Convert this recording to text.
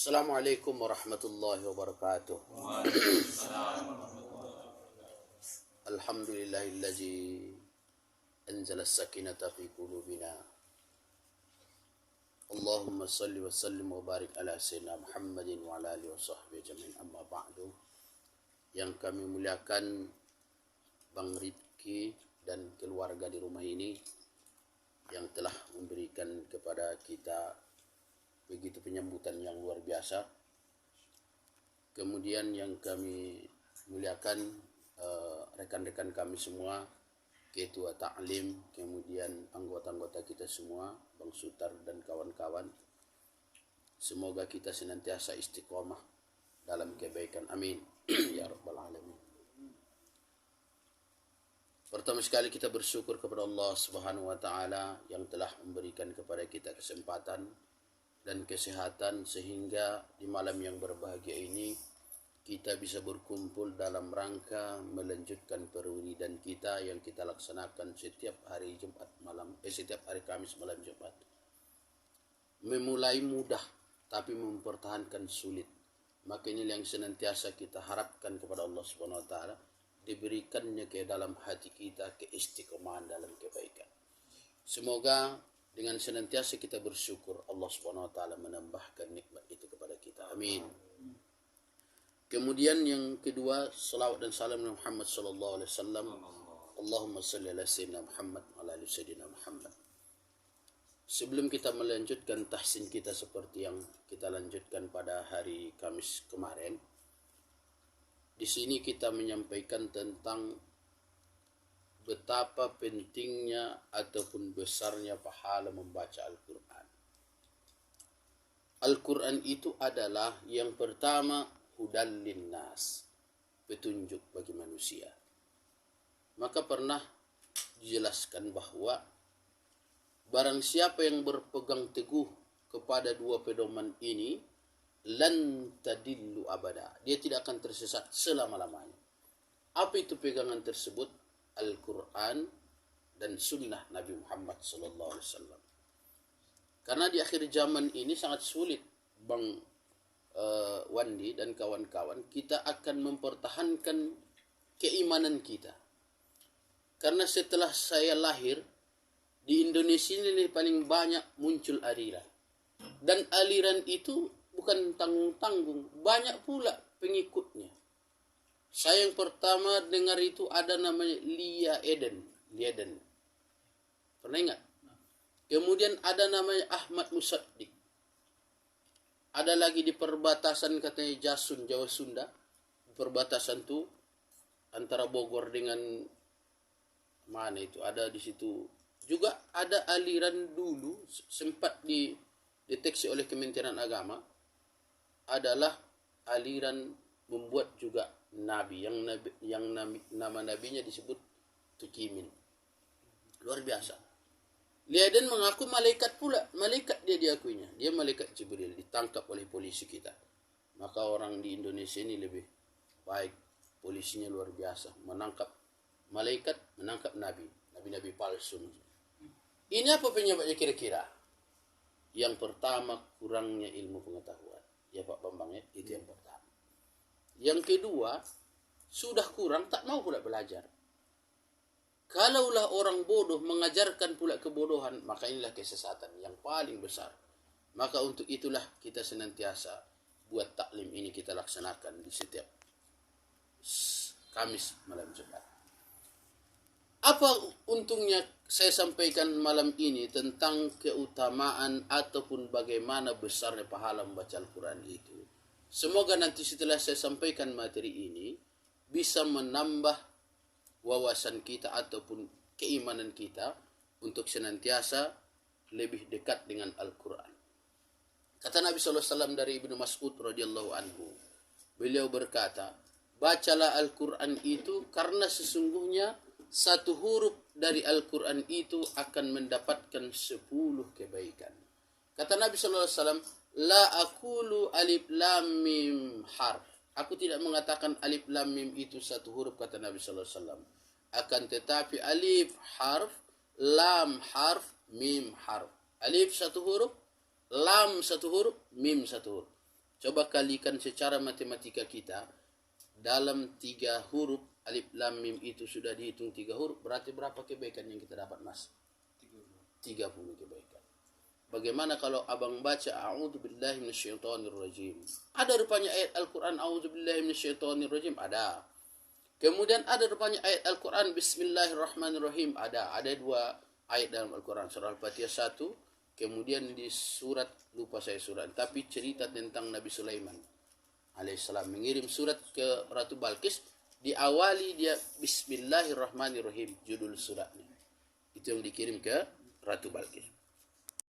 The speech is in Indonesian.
Assalamualaikum warahmatullahi wabarakatuh. Alhamdulillahillazi anzala as-sakinata fi qulubina. Allahumma salli wa sallim wa barik ala sayyidina Muhammadin wa ala alihi wa sahbihi ajma'in, amma ba'du. Yang kami muliakan Bang Rizky dan keluarga di rumah ini yang telah memberikan kepada kita begitu penyambutan yang luar biasa. Kemudian yang kami muliakan rekan-rekan kami semua, ketua taklim, kemudian anggota-anggota kita semua, Bang Sutar dan kawan-kawan. Semoga kita senantiasa istiqomah dalam kebaikan, amin ya rabbal alamin. Pertama sekali kita bersyukur kepada Allah Subhanahu wa taala yang telah memberikan kepada kita kesempatan dan kesehatan sehingga di malam yang berbahagia ini kita bisa berkumpul dalam rangka melanjutkan perwiridan kita yang kita laksanakan setiap hari Jumat malam, setiap hari Kamis malam Jumat. Memulai mudah tapi mempertahankan sulit. Maka ini yang senantiasa kita harapkan kepada Allah Subhanahu wa taala, diberikannya ke dalam hati kita keistiqomahan dalam kebaikan. Semoga dengan senantiasa kita bersyukur, Allah Subhanahu wa taala menambahkan nikmat itu kepada kita. Amin. Kemudian yang kedua, salawat dan salam Muhammad sallallahu alaihi wasallam. Allahumma salli ala sayyidina Muhammad wa ala ali sayyidina Muhammad. Sebelum kita melanjutkan tahsin kita seperti yang kita lanjutkan pada hari Kamis kemarin, di sini kita menyampaikan tentang betapa pentingnya ataupun besarnya pahala membaca Al-Quran. Al-Quran itu adalah yang pertama hudal linnas, petunjuk bagi manusia. Maka pernah dijelaskan bahwa barang siapa yang berpegang teguh kepada dua pedoman ini, lan tadillu abada, dia tidak akan tersesat selama-lamanya. Apa itu pegangan tersebut? Al-Quran dan sunnah Nabi Muhammad SAW. Karena di akhir zaman ini sangat sulit, Bang Wandi dan kawan-kawan, kita akan mempertahankan keimanan kita. Karena setelah saya lahir, di Indonesia ini paling banyak muncul aliran. Dan aliran itu bukan tanggung-tanggung, banyak pula pengikutnya. Saya yang pertama dengar itu ada namanya Lieden. Pernah ingat? Kemudian ada namanya Ahmad Musaddiq. Ada lagi di perbatasan katanya Jasun, Jawa Sunda. Perbatasan itu antara Bogor dengan mana itu, ada di situ. Juga ada aliran dulu sempat dideteksi oleh Kementerian Agama, adalah aliran membuat juga nabi yang nama nabinya disebut Tukimin. Luar biasa. Liaden mengaku malaikat pula, malaikat dia diakuinya. Dia malaikat Jibril, ditangkap oleh polisi kita. Maka orang di Indonesia ini lebih baik, polisinya luar biasa, menangkap malaikat, menangkap nabi palsu. Ini apa penyebabnya kira-kira? Yang pertama, kurangnya ilmu pengetahuan. Ya Pak Bambang ya, itu yang pertama. Yang kedua, sudah kurang, tak mau pula belajar. Kalaulah orang bodoh mengajarkan pula kebodohan, maka inilah kesesatan yang paling besar. Maka untuk itulah kita senantiasa buat taklim ini kita laksanakan di setiap Kamis malam Jumat. Apa untungnya saya sampaikan malam ini tentang keutamaan ataupun bagaimana besarnya pahala membaca Al-Quran itu? Semoga nanti setelah saya sampaikan materi ini bisa menambah wawasan kita ataupun keimanan kita untuk senantiasa lebih dekat dengan Al-Quran. Kata Nabi SAW dari Ibnu Mas'ud radhiyallahu anhu, beliau berkata, bacalah Al-Quran itu karena sesungguhnya satu huruf dari Al-Quran itu akan mendapatkan 10 kebaikan. Kata Nabi SAW, la aqulu alif lam mim harf. Aku tidak mengatakan alif lam mim itu satu huruf, kata Nabi sallallahu alaihi wasallam. Akan tetapi alif harf, lam harf, mim harf. Alif satu huruf, lam satu huruf, mim satu huruf. Coba kalikan secara matematika kita, dalam 3 huruf alif lam mim itu sudah dihitung 3 huruf, berarti berapa kebaikan yang kita dapat, Mas? 30 kebaikan. Bagaimana kalau abang baca a'udzubillahi minasyaitonirrajim? Ada rupanya ayat Al-Quran a'udzubillahi minasyaitonirrajim? Ada. Kemudian ada rupanya ayat Al-Quran bismillahirrahmanirrahim? Ada 2 ayat dalam Al-Quran. Surah Al-Fatihah 1, kemudian di surat, lupa saya surat, tapi cerita tentang Nabi Sulaiman alaihissalam mengirim surat ke Ratu Balkis, diawali dia bismillahirrahmanirrahim, judul suratnya. Itu yang dikirim ke Ratu Balkis.